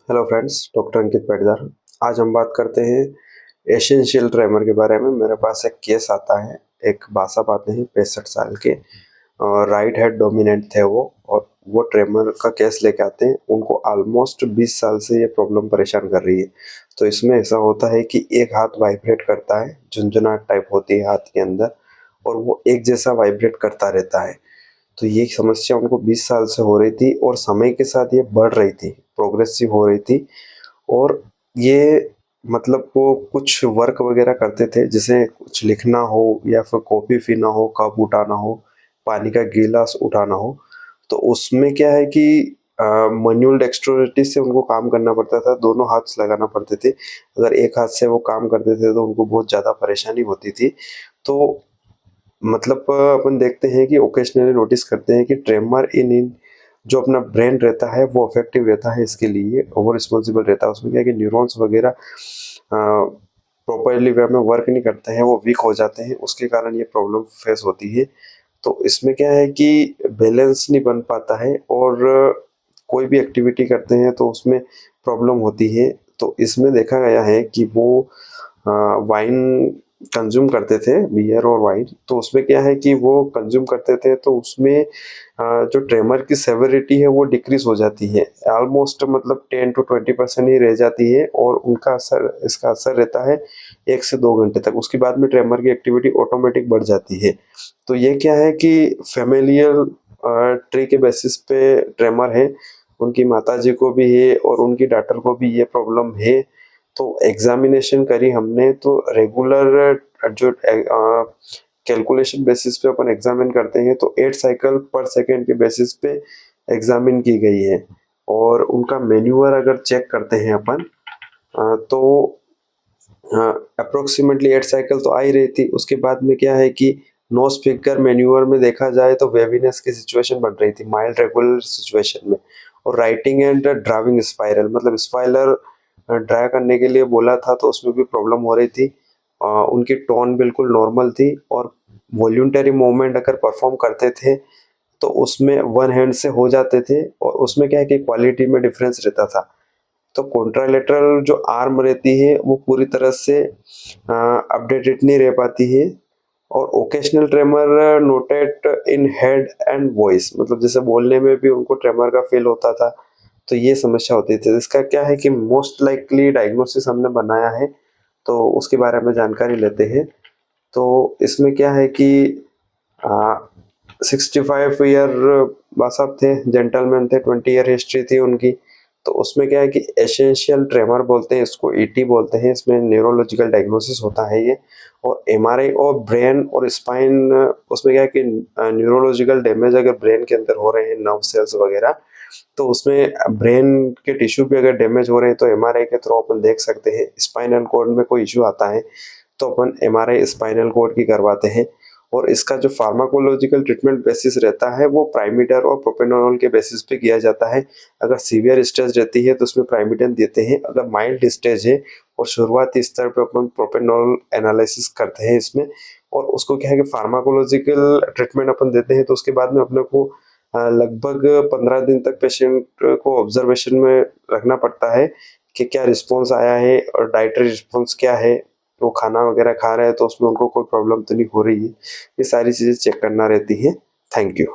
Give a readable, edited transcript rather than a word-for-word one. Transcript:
Hello friends, doctor अंकित पाटीदार। आज हम बात करते हैं एसेंशियल ट्रेमर के बारे में। मेरे पास एक केस आता है, एक भाई साहब आते हैं 65 साल के, और राइट हेड डोमिनेंट थे वो, और वो ट्रेमर का केस लेके आते हैं। उनको ऑलमोस्ट 20 साल से ये प्रॉब्लम परेशान कर रही है। तो इसमें ऐसा होता है कि एक हाथ वाइब्रेट करता है, झुंझुनाहट टाइप होती है हाथ के अंदर, और वो एक जैसा वाइब्रेट करता रहता है। तो ये समस्या उनको 20 साल से हो रही थी, और समय के साथ ये बढ़ रही थी, प्रोग्रेसिव हो रही थी। और ये मतलब वो कुछ वर्क वगैरह करते थे, जैसे कुछ लिखना हो या फिर कॉफ़ी पीना हो, कप उठाना हो, पानी का गिलास उठाना हो, तो उसमें क्या है कि मैनुअल डेक्स्ट्रोसिटी से उनको काम करना पड़ता था, दोनों हाथ लगाना पड़ते थे। अगर एक हाथ से वो काम करते थे तो उनको बहुत ज़्यादा परेशानी होती थी। तो मतलब अपन देखते हैं कि ओकेजनली नोटिस करते हैं कि ट्रेमर इन इन जो अपना ब्रेन रहता है वो अफेक्टिव रहता है, इसके लिए ओवर रिस्पॉन्सिबल रहता है। उसमें क्या है कि न्यूरॉन्स वगैरह प्रॉपरली वे में वर्क नहीं करते हैं, वो वीक हो जाते हैं, उसके कारण ये प्रॉब्लम फेस होती है। तो इसमें क्या है कि बैलेंस नहीं बन पाता है, और कोई भी एक्टिविटी करते हैं तो उसमें प्रॉब्लम होती है। तो इसमें देखा गया है कि वो वाइन कंज्यूम करते थे, बियर और वाइन। तो उसमें क्या है कि वो कंज्यूम करते थे, तो उसमें जो ट्रेमर की सेवरिटी है वो डिक्रीज हो जाती है, ऑलमोस्ट मतलब 10 to 20% ही रह जाती है, और उनका असर, इसका असर रहता है 1 से 2 घंटे तक। उसके बाद में ट्रेमर की एक्टिविटी ऑटोमेटिक बढ़ जाती है। तो ये क्या है कि फैमिलियल ट्री के बेसिस पे ट्रेमर है, उनकी माताजी को भी है और उनकी डॉटर को भी ये प्रॉब्लम है। तो एग्जामिनेशन करी हमने, तो रेगुलर जो कैलकुलेशन बेसिस पे अपन एग्जामिन करते हैं, तो 8 साइकिल पर सेकेंड के बेसिस पे एग्जामिन की गई है। और उनका मेन्यूअर अगर चेक करते हैं अपन, तो अप्रोक्सीमेटली 8 साइकिल तो आ ही रही थी। उसके बाद में क्या है कि नो स्पीकर मेन्यूअर में देखा जाए तो वेवीनेस की सिचुएशन बन रही थी, माइल्ड रेगुलर सिचुएशन में। और राइटिंग एंड ड्राइविंग स्पाइरल, मतलब स्पाइरल ड्रा करने के लिए बोला था, तो उसमें भी प्रॉब्लम हो रही थी। उनकी टोन बिल्कुल नॉर्मल थी, और वॉल्यूंटरी मूवमेंट अगर परफॉर्म करते थे तो उसमें वन हैंड से हो जाते थे, और उसमें क्या है कि क्वालिटी में डिफरेंस रहता था। तो कॉन्ट्रालेटरल जो आर्म रहती है वो पूरी तरह से अपडेटेड नहीं रह पाती है। और occasional tremor noted in head and voice, मतलब जैसे बोलने में भी उनको ट्रेमर का फील होता था। तो ये समस्या होती थी। इसका क्या है कि मोस्ट लाइकली डायग्नोसिस हमने बनाया है, तो उसके बारे में जानकारी लेते हैं। तो इसमें क्या है कि 65 ईयर साहब थे, जेंटलमैन थे, 20 ईयर हिस्ट्री थी उनकी। तो उसमें क्या है कि एसेंशियल ट्रेमर बोलते हैं इसको, ईटी बोलते हैं। इसमें न्यूरोलॉजिकल डायग्नोसिस होता है ये। और एमआरआई और ब्रेन और स्पाइन, उसमें क्या है कि न्यूरोलॉजिकल डैमेज अगर ब्रेन के अंदर हो रहे हैं, नर्व सेल्स वगैरह, तो उसमें ब्रेन के टिश्यू भी अगर डैमेज हो रहे हैं तो एमआरआई के थ्रू अपन देख सकते हैं। स्पाइनल कॉर्ड में कोई इश्यू आता है तो अपन एमआरआई स्पाइनल कॉर्ड की करवाते हैं। और इसका जो फार्माकोलॉजिकल ट्रीटमेंट बेसिस रहता है वो प्राइमिडर और प्रोपेनोल के बेसिस पे किया जाता है। अगर सीवियर स्टेज रहती है तो उसमें प्राइमिडन देते हैं। अगर माइल्ड स्टेज है और शुरुआती स्तर पे अपन प्रोपेनोल एनालिसिस करते हैं इसमें। और उसको क्या है कि फार्माकोलॉजिकल ट्रीटमेंट अपन देते हैं। तो उसके बाद में अपने को लगभग 15 दिन तक पेशेंट को ऑब्जर्वेशन में रखना पड़ता है कि क्या रिस्पॉन्स आया है, और डाइटरी रिस्पॉन्स क्या है, वो खाना वगैरह खा रहे हैं तो उसमें उनको कोई प्रॉब्लम तो नहीं हो रही है। ये सारी चीज़ें चेक करना रहती है। Thank you.